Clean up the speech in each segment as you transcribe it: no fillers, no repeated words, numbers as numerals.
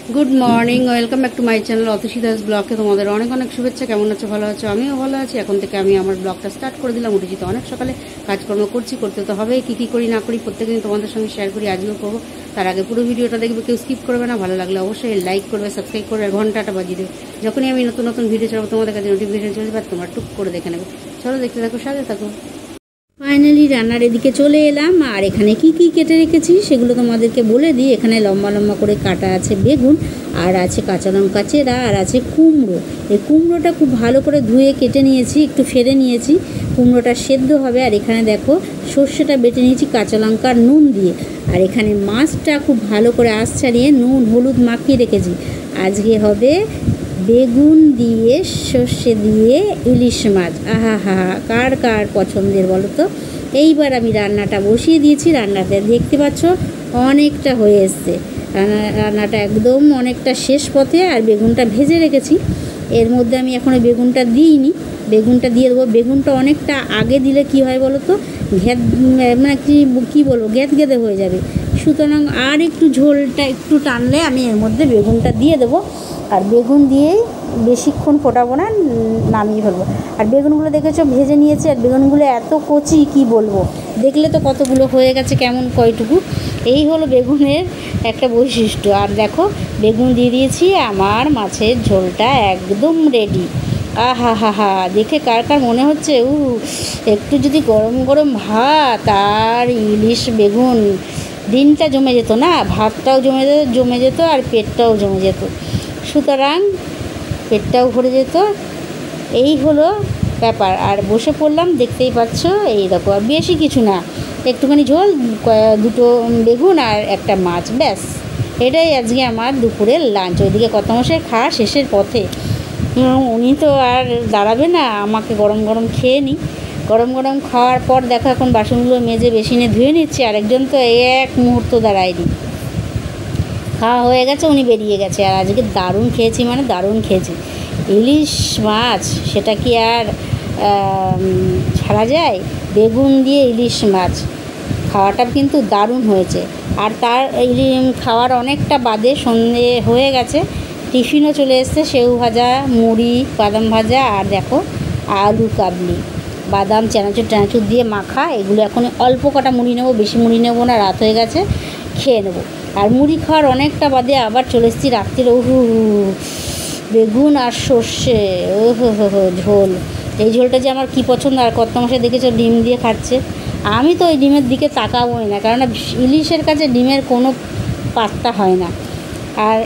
Good morning welcome back to my channel Atushi Das ब्लगे तुम्हारे अनेक अनेक शुभेच्छा केमन आछो भालो आछो आमिও ভালো আছি। এখন থেকে আমি আমার ব্লগটা স্টার্ট করে দিলাম। উঠেছি তো অনেক সকালে, কাজকর্ম করছি, করতে তো হবেই। কী করি না করি প্রত্যেকদিন তোমাদের সঙ্গে শেয়ার করি, আজকেও করবো। তার আগে পুরো ভিডিওটা দেখবে, কেউ স্কিপ করবে না। ভালো লাগলে অবশ্যই লাইক করবে, সাবস্ক্রাইব করবে, আর ঘন্টাটা বাজিয়ে দেবে। যখনই আমি নতুন নতুন ভিডিও ছাড়বো তোমাদের কাছে নোটিফিকেশন চলে যাবে, তোমরা টুক করে দেখে নেবে। চলো দেখতে থাকো, সাথে থাকো। ফাইনালি রান্নার এদিকে চলে এলাম। আর এখানে কি কি কেটে রেখেছি সেগুলো তোমাদেরকে বলে দিই। এখানে লম্বা লম্বা করে কাটা আছে বেগুন, আর আছে কাঁচা লঙ্কা চেরা, আর আছে কুমড়ো। এই কুমড়োটা খুব ভালো করে ধুয়ে কেটে নিয়েছি, একটু ফেলে নিয়েছি, কুমড়োটা সেদ্ধ হবে। আর এখানে দেখো সর্ষেটা বেটে নিয়েছি কাঁচা লঙ্কার নুন দিয়ে। আর এখানে মাছটা খুব ভালো করে আঁশ ছাড়িয়ে নুন হলুদ মাখিয়ে রেখেছি। আজকে হবে বেগুন দিয়ে সর্ষে দিয়ে ইলিশ মাছ। আহা হা কার কার পছন্দের বলো তো। এইবার আমি রান্নাটা বসিয়ে দিয়েছি। রান্নাটা দেখতে পাচ্ছ অনেকটা হয়ে এসছে। রান্নাটা একদম অনেকটা শেষ পথে। আর বেগুনটা ভেজে রেখেছি, এর মধ্যে আমি এখনও বেগুনটা দিইনি। বেগুনটা দিয়ে দেবো। বেগুনটা অনেকটা আগে দিলে কি হয় বলো তো, মানে কী বলবো, গেদে হয়ে যাবে। সুতরাং আর একটু ঝোলটা একটু টানলে আমি এর মধ্যে বেগুনটা দিয়ে দেবো। আর বেগুন দিয়েই বেশিক্ষণ ফোটাবো না, নামিয়ে ফেলবো। আর বেগুনগুলো দেখেছো ভেজে নিয়েছি, আর বেগুনগুলো এত কচি কি বলবো, দেখলে তো কতগুলো হয়ে গেছে, কেমন কয়টুকু। এই হলো বেগুনের একটা বৈশিষ্ট্য। আর দেখো বেগুন দিয়ে দিয়েছি, আমার মাছের ঝোলটা একদম রেডি। আহা হা হা দেখে কার কার মনে হচ্ছে একটু যদি গরম গরম ভাত আর ইলিশ বেগুন, দিনটা জমে যেত না, ভাতটাও জমে যেত আর পেটটাও জমে যেত। সুতরাং পেটটাও ভরে যেত। এই হলো ব্যাপার। আর বসে পড়লাম, দেখতেই পাচ্ছ এই দেখো। আর বেশি কিছু না, একটুখানি ঝোল, দুটো বেগুন আর একটা মাছ, ব্যাস। এটাই আজকে আমার দুপুরের লাঞ্চ। ওইদিকে কর্তামশাই খাওয়া শেষের পথে, উনি তো আর দাঁড়াবে না, আমাকে গরম গরম খেয়ে নিই। গরম গরম খাওয়ার পর দেখো এখন বাসনগুলো মেজে বেসিনে ধুয়ে নিচ্ছি। আরেকজন তো এক মুহূর্ত দাঁড়ায়নি, খাওয়া হয়ে গেছে, উনি বেরিয়ে গেছে। আর আজকে দারুণ খেয়েছি, মানে দারুণ খেয়েছি। ইলিশ মাছ সেটা কি আর ছাড়া যায়? বেগুন দিয়ে ইলিশ মাছ খাওয়াটা কিন্তু দারুণ হয়েছে। আর তার খাওয়ার অনেকটা বাদে সন্ধে হয়ে গেছে, টিফিনও চলে এসছে, সেউ ভাজা, মুড়ি, বাদাম ভাজা, আর দেখো আলু কাবলি, বাদাম চানাচুর দিয়ে মাখা। এগুলো এখন অল্প কটা মুড়ি নেবো, বেশি মুড়ি নেবো না, রাত হয়ে গেছে, খেয়ে নেবো। আর মুড়ি খাওয়ার অনেকটা বাদে আবার চলে এসেছি রাত্রির বেগুন আর সর্ষে ঝোল। এই ঝোলটা যে আমার কী পছন্দ। আর কর্তামশাই দেখেছো ডিম দিয়ে খাচ্ছে, আমি তো ওই ডিমের দিকে তাকাবোই না, কারণ ইলিশের কাছে ডিমের কোনো পাত্তা হয় না। আর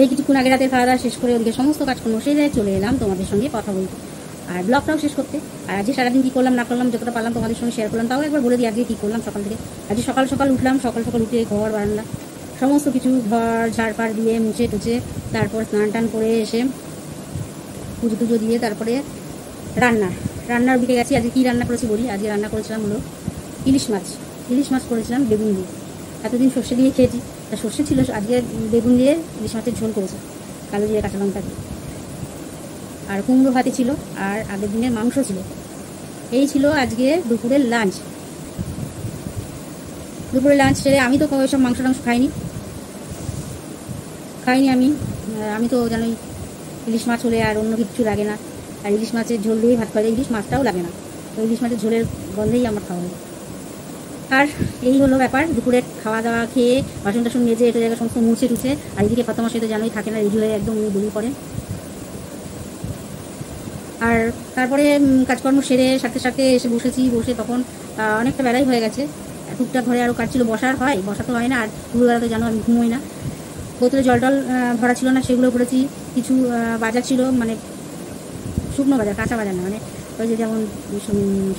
এই কিছুক্ষণ আগে রাতের খাওয়া দাওয়া শেষ করে ওদিকে সমস্ত কাজকর্ম সেই জায়গায় চলে এলাম তোমাদের সঙ্গে কথা বলতে, আর ব্লগটাও শেষ করতে। আর আজকে সারাদিন কী করলাম না করলাম যতটা পারলাম তোমাদের সঙ্গে শেয়ার করলাম। তাও একবার বলে দিই আজকে কী করলাম সকাল থেকে। আজকে সকাল সকাল উঠলাম, সকাল উঠে ঘর বারান্দা সমস্ত কিছু ঘর ঝাড়পাড় দিয়ে মুছে টুছে, তারপর স্নান টান করে এসে পুজো টুজো দিয়ে তারপরে রান্নার দিকে গেছি। আজকে কী রান্না করেছি বলি। আজকে রান্না করেছিলাম হলো ইলিশ মাছ করেছিলাম বেগুন দিয়ে। এতদিন সর্ষে দিয়ে খেয়েছি, তা সর্ষে ছিল, আজকে বেগুন দিয়ে ইলিশ মাছের ঝোল করেছি, কালো জিরে কাঁচা লঙ্কা দিয়ে। আর কুমড়ো ভাতে ছিল, আর আগের দিনের মাংস ছিল। এই ছিল আজকে দুপুরের লাঞ্চ। সেরে আমি তো ওইসব মাংস টাংস খাইনি আমি তো জানোই ইলিশ মাছ হলে আর অন্য কিছু লাগে না। আর ইলিশ মাছের ঝোল দিয়েই ভাত খাওয়া যায়, ইলিশ মাছটাও লাগে না, তো ইলিশ মাছের ঝোলের গন্ধেই আমার খাওয়া হয়। আর এই হলো ব্যাপার। দুপুরে খাওয়া দাওয়া খেয়ে বাসন টাসন মেজে এটা জায়গা সমস্ত মুছে টুছে। আর এদিকে কর্তামশাই তো জানোই থাকে না, রেডি হয়ে একদম উনি বেরিয়ে পড়েন। আর তারপরে কাজকর্ম সেরে সাথে এসে বসে তখন অনেকটা বেলাই হয়ে গেছে। টুকটাক ঘরে আরও কাজ ছিল, বসা তো হয় না। আর দুপুরবেলা তো জানো আমি ঘুমোই না। বোতলে জল ভরা ছিল না, সেগুলো করেছি। কিছু বাজার ছিল, মানে শুকনো বাজার, কাঁচা বাজার না, মানে ওই যে যেমন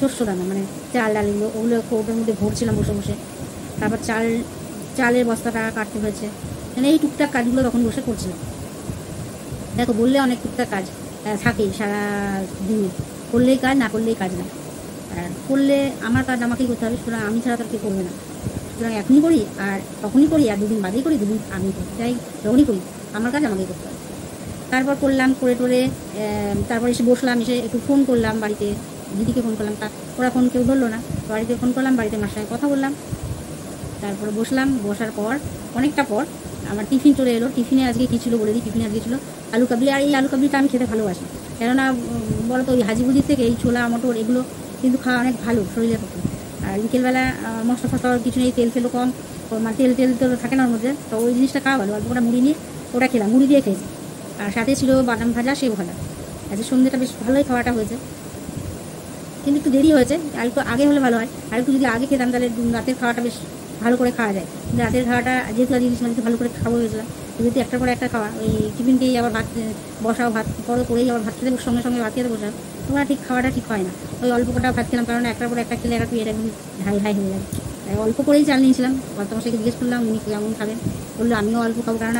শস্য দানা, মানে চাল ডাল, ওগুলো ওটার মধ্যে ভরছিলাম বসে। তারপর চালের বস্তাটা কাটতে হয়েছে, মানে এই টুকটাক কাজগুলো তখন বসে করছিলাম। দেখো বললে অনেক টুকটাক কাজ থাকে সারা দিনে, করলেই কাজ, না করলেই কাজ না। আর করলে আমার কাজ আমাকেই করতে হবে, সুতরাং আমি ছাড়া তার কেউ করবে না। সুতরাং এখনই করি, আর তখনই করি, আর দুদিন বাদেই করি, দুদিন আগেই করি, যাই যখনই করি আমার কাজ আমাকেই করতে হবে। তারপর করলাম, করে তারপর এসে বসলাম, এসে একটু ফোন করলাম বাড়িতে, দিদিকে ফোন করলাম, ওরা ফোন কেউ ধরলো না। বাড়িতে ফোন করলাম, বাড়িতে মার সঙ্গে কথা বললাম। তারপরে বসলাম, বসার পর অনেকটা পর আমার টিফিন চলে এলো। টিফিনে আজকে কী ছিল বলে দিই। টিফিনে আজকে ছিল আলু কাবলি। আর এই আলু কাবলিটা আমি খেতে ভালোবাসি, কেননা বলো তো ওই হাজিবুজির থেকে এই ছোলা মটর এগুলো কিন্তু খাওয়া অনেক ভালো শরীরের পক্ষে। আর বিকেলবেলা মশলা ফসলা কিছু নেই, তেল ফেলও কম, মানে তেল তো থাকে না ওর মধ্যে, তো ওই জিনিসটা খাওয়া ভালো। অল্প করে মুড়ি নিয়ে ওটা খেলাম, মুড়ি দিয়ে খেয়েছি। আর সাথে ছিল বাদাম ভাজা, সেও ভাজা। আজকে সন্ধ্যেটা বেশ ভালোই খাওয়াটা হয়েছে, কিন্তু একটু দেরি হয়েছে। আর একটু আগে হলে ভালো হয়। আর একটু যদি আগে খেতাম তাহলে রাতের খাওয়াটা বেশ ভালো করে খাওয়া যায়। কিন্তু রাতের খাওয়াটা যেহেতু আজ ইলিশ মাছকে ভালো করে খাবো হয়েছিলাম, যেহেতু একটার পরে একটা খাওয়া, ওই টিফিনকেই আবার ভাত বসাও, ভাত করেই আবার ভাত খেতে সঙ্গে সঙ্গে ভাত খেতে বসাও, তোমরা ঠিক খাওয়াটা ঠিক হয় না। ওই অল্প কটা ভাত খেলাম, কারণ একটার পরে একটা খেলে একটা পেট একদম ঢাই ঢাই হয়ে যায়। অল্প করেই চাল নিয়েছিলাম। তোমাকে জিজ্ঞেস করলাম উনি কেমন খাবেন, বললো আমিও অল্প খাবো, কারণ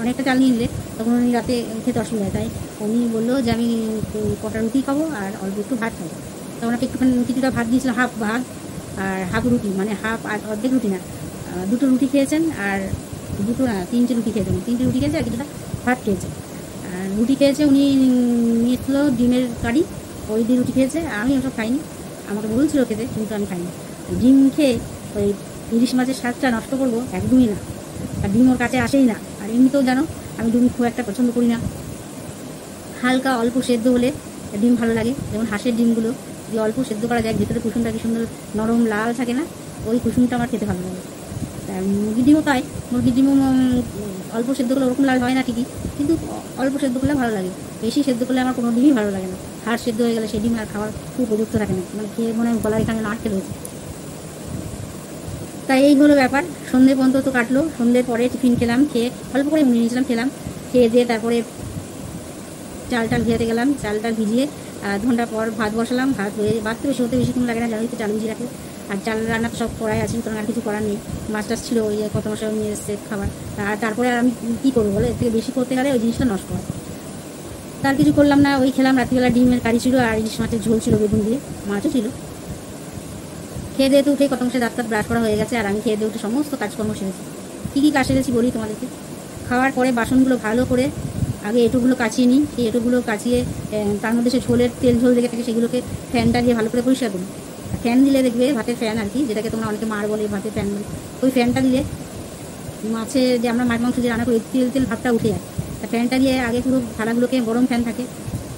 অনেকটা চাল নিয়ে নিলে তখন উনি রাতে খেতে অসুবিধা হয়। তাই উনি বললো যে আমি কটা রুটি খাবো আর অল্প একটু ভাত খাবো। তো ওনাকে একটুখানি কিছুটা ভাত দিয়েছিলাম, হাফ ভাত আর হাফ রুটি, মানে হাফ আর অর্ধেক রুটি না, দুটো রুটি খেয়েছেন। আর দুটো না, তিনটে রুটি খেয়েছেন, তিনটে রুটি খেয়েছে আর কিছুটা ভাত খেয়েছে। আর রুটি খেয়েছে উনি নিয়েছিল ডিমের কারি, ওই দিয়ে রুটি খেয়েছে। আমি ওসব খাইনি, আমাকে বলছিল খেতে, কিন্তু আমি খাইনি। ডিম খেয়ে ওই ইলিশ মাছের স্বাদটা নষ্ট করবো একদমই না। আর ডিম ওর কাছে আসেই না। আর এমনিতেও জানো আমি ডিম খুব একটা পছন্দ করি না। হালকা অল্প সেদ্ধ হলে ডিম ভালো লাগে, যেমন হাঁসের ডিমগুলো যে অল্প সেদ্ধ করা যায়, ভেতরে কুসুমটা কি সুন্দর নরম লাল থাকে না, ওই কুসুমটা আমার খেতে ভালো লাগে। মুরগির ডিমও তাই, মুরগির ডিমও অল্প সেদ্ধ করলে ওরকম লাল হয় না ঠিকই, কিন্তু অল্প সেদ্ধ করলে ভালো লাগে। বেশি সেদ্ধ করলে আমার কোনো ডিমই ভালো লাগে না। হাড় সেদ্ধ হয়ে গেলে সেই ডিম আর খাওয়ার খুব উপযুক্ত থাকে না, মানে খেয়ে মনে হয় গলার এখানে নাড়তে রয়েছে। তাই এই হলো ব্যাপার। সন্ধ্যে পর্যন্ত তো কাটলো। সন্ধ্যের পরে টিফিন খেলাম, খেয়ে অল্প করে মুড়ি নিয়েছিলাম, খেলাম। খেয়ে দিয়ে তারপরে চালটা ভিজাতে গেলাম। চালটা ভিজিয়ে 1 ঘন্টা পর ভাত বসালাম। ভাত তো বেশি হতে বেশিক্ষণ লাগে না, জানোই তো চাল ভিজিয়ে রাখে। আর চাল রান্না তো সব করাই আছে, সুতরাং আর কিছু করার নেই। মাছ টাছ ছিল, ওই কত মাসে নিয়ে এসছে খাবার। আর তারপরে আর আমি কী করবো বলে, এর থেকে বেশি করতে গেলে ওই জিনিসটা নষ্ট হয়। তার কিছু করলাম না, ওই খেলাম। রাত্রিবেলা ডিমের কারি ছিল আর ইলিশ মাছের ঝোল ছিল বেগুন দিয়ে, মাছও ছিল। খেয়ে দিয়ে উঠে কত মাসে দাঁত ব্রাশ করা হয়ে গেছে। আর আমি খেয়ে দিয়ে উঠে সমস্ত কাজকর্ম সেরেছি। কী কী কাজ সেরেছি বলি তোমাদেরকে। খাওয়ার পরে বাসনগুলো ভালো করে আগে এঁটোগুলো কাচিয়ে নিই। সেই এঁটোগুলো কাচিয়ে তার মধ্যে সে ঝোলের তেল ঝোল দেখে থাকে, সেগুলোকে ফ্যানটা দিয়ে ভালো করে পরিষ্কার করি। ফ্যান দিলে দেখবে, ভাতের ফ্যান আর কি, যেটাকে তোমরা অনেকে মার বলে, ভাতের ফ্যান বলে, ওই ফ্যানটা দিলে মাছে যে আমরা মাছ মাংস যে রান্না করি তেল ভাতটা উঠে যায়। ফ্যানটা দিয়ে আগে পুরো থালাগুলোকে, গরম ফ্যান থাকে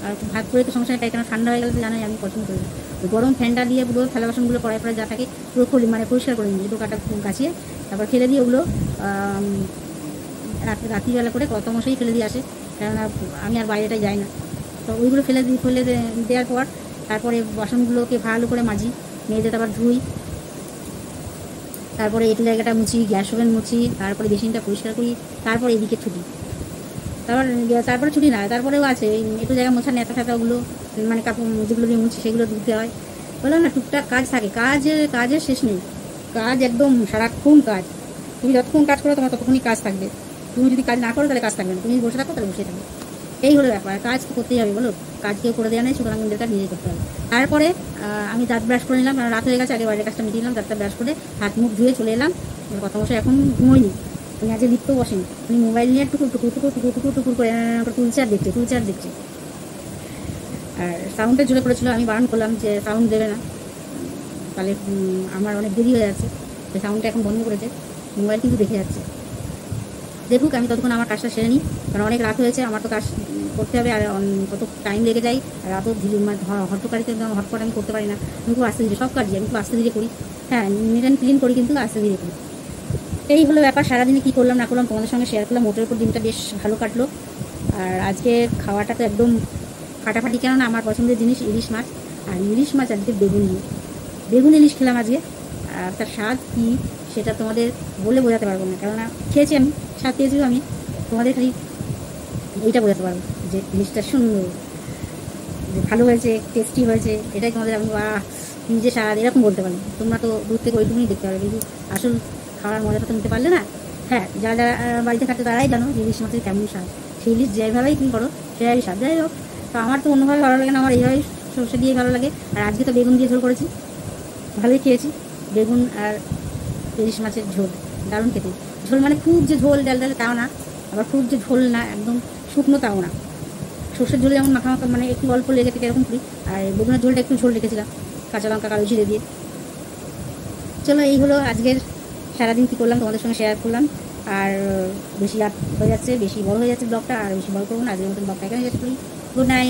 আর ভাত করে তো সমস্যা নেই, কেন ঠান্ডা হয়ে গেলে তো জানাই আমি পছন্দ করি না। ওই গরম ফ্যানটা দিয়ে পুরো থালা বাসনগুলো কড়াই পরে যা থাকে পুরো মানে পরিষ্কার করে নিই, ডোকাটা কাচিয়ে তারপর ফেলে দিয়ে ওগুলো রাত্রিবেলা করে কত মশাই ফেলে দিয়ে আসে, কেননা আমি আর বাইরেটাই যাই না। তো ওইগুলো ফেলে দেওয়ার পর তারপরে বাসনগুলোকে ভালো করে মাজি, মেজে তারপর ধুই। তারপরে একটু জায়গাটা মুছি, গ্যাস ওভেন মুছি, তারপরে বেসিনটা পরিষ্কার করি। তারপরে এদিকে ছুটি, তারপরে ছুটি না, তারপরেও আছে একটু জায়গা মোছার নেতা ফেতাগুলো, মানে কাপড় যেগুলো দিয়ে মুছি সেগুলো ধুতে হয়। বললাম না, টুকটাক কাজ থাকে। কাজের শেষ নেই। কাজ একদম সারাক্ষণ কাজ। তুমি যতক্ষণ কাজ করো তোমার ততক্ষণই কাজ থাকবে। তুমি যদি কাজ না করো তাহলে কাজ থাকবে না, তুমি বসে থাকো তাহলে বসে থাকবে। এই হলো ব্যাপার। কাজ তো করতেই হবে, বলো, কাজ কেউ করে দেওয়া নেই, সুতরাং নিজের কাজ নিজেই করতে হবে। তারপরে আমি দাঁত ব্রাশ করে নিলাম, কারণ রাত হয়ে গেছে, আগে বাইরের কাজটা মিটিয়ে নিলাম। দাঁতটা ব্রাশ করে হাত মুখ ধুয়ে চলে এলাম। কথা বসে এখন ঘুমোইনি, উনি আজকে লিখতেও বসেনি। উনি মোবাইল নিয়ে টুকুর করে তুলছে আর দেখছে। আর সাউন্ডটা জোরে পড়েছিল, আমি বারণ করলাম যে সাউন্ড দেবে না, তাহলে আমার অনেক দেরি হয়ে যাচ্ছে। তো সাউন্ডটা এখন বন্ধ করেছে, মোবাইল কিন্তু দেখে যাচ্ছে। দেখুক, আমি ততক্ষণ আমার কাজটা সেরে নিই, কারণ অনেক রাত হয়েছে, আমার তো কাজ করতে হবে। আর কত টাইম লেগে যায়, আর রাতও মানে হটকারিতে হটপট আমি করতে পারি না। আমি খুব আস্তে ধীরে সব কাজই আমি খুব আস্তে ধীরে করি। হ্যাঁ, নিট অ্যান্ড ক্লিন করি, কিন্তু আস্তে ধীরে করি। এই হলো ব্যাপার। সারাদিনে কী করলাম না করলাম তোমাদের সঙ্গে শেয়ার করলাম। মোটের উপর দিনটা বেশ ভালো কাটলো। আর আজকে খাওয়াটা তো একদম ফাটাফাটি, কেননা আমার পছন্দের জিনিস ইলিশ মাছ। আর ইলিশ মাছ আজকে বেগুন ইলিশ খেলাম আজকে। আর তার স্বাদ কী সেটা তোমাদের বলে বোঝাতে পারবো না, কেননা খেয়েছি আমি, স্বাদ পেয়েছি আমি। তোমাদের খালি এইটা বোঝাতে পারবো যে ইলিশটা সুন্দর, যে ভালো হয়েছে, টেস্টি হয়েছে, এটাই তোমাদের আমি নিজে স্বাদ এরকম বলতে পারি। তোমরা তো দূর থেকে ওইটুকুনি দেখতে পারবে, কিন্তু আসল খাওয়ার মজাটা তো নিতে পারলে না। হ্যাঁ, যারা বাড়িতে খাচ্ছে তারাই জানো যে ইলিশ মাছের কেমন স্বাদ। সেই ইলিশ যেভাবেই তুমি করো সেভাবেই স্বাদ। যাই হোক, তো আমার তো অন্যভাবে ভালো লাগে না, আমার এইভাবেই সর্ষে দিয়ে ভালো লাগে। আর আজকে তো বেগুন দিয়ে ঝোল করেছি, ভালোই খেয়েছি। বেগুন আর ইলিশ মাছের ঝোল দারুণ খেতে। ঝোল মানে খুব যে ঝোল ডাল তাও না, আবার খুব যে ঝোল না একদম শুকনো তাও না। সর্ষের ঝোলে যেমন মাখা মানে একটু অল্প লেগে থেকে এরকম করি, আর বেগুনের ঝোলটা একটু ঝোল রেখেছিলাম কাঁচা লঙ্কা কালো জিরে দিয়ে। চলো, এই হলো আজকের সারাদিন কী করলাম তোমাদের সঙ্গে শেয়ার করলাম। আর বেশি রাত হয়ে যাচ্ছে, বেশি বড় হয়ে যাচ্ছে ব্লগটা, আর বেশি বড় করবো না, আজকের মতন ব্লগটা এখানে শেষ করি। Good night.